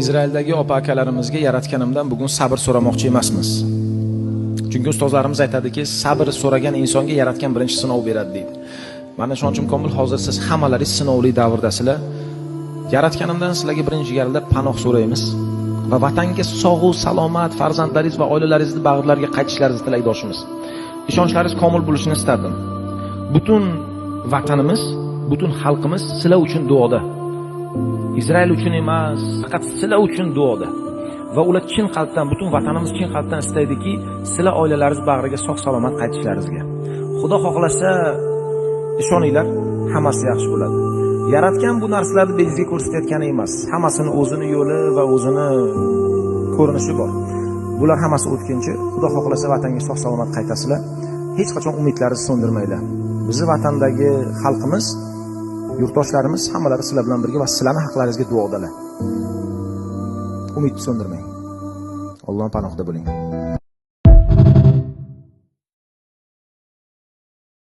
Izraeldagi opa-akalarimizga yaratganimdan bugun sabr so'ramoqchi emasmiz. Chunki ustozlarimiz aytadiki, sabr so'ragan insonga yaratgan birinchi sinov beradi deydi. Mana shunchun komil hozir siz hammalaringiz sinovli davrdasizlar. Yaratganimdan sizlarga birinchi galda panoh so'raymiz va vatanga sog'u salomat farzandlaringiz va oilalaringizni bag'rlariga qaytishlaringizni tilakdoshimiz. Ishonchlaringiz komil bo'lishini istardim. Butun vatanimiz, butun xalqimiz sizlar uchun duoda. Izrael uchun emas, faqat sizlar uchun duoda. Va ular chin qalbdan, butun vatanimiz chin qalbdan istaydiki, sizlar oilalaringiz bag'riga sog' salomat qaytishlaringizga. Xudo xohlasa, ishoninglar, hammasi yaxshi bo'ladi. Yaratgan bu narsalarni belgiga ko'rsatayotgani emas. Hammasini o'zini yo'li va o'zini ko'rinishi bor. Bular hammasi o'tkinchi. Xudo xohlasa vatanga sog' salomat qaytasizlar. Hech qachon umidlaringizni so'ndirmanglar. Bizning vatandagi xalqimiz, yurtdoshlarimiz hammalari sizlar bilan birga va sizlarning haqlaringizga duodalar. Umidni so'ndirmang. Allohning panohida bo'ling.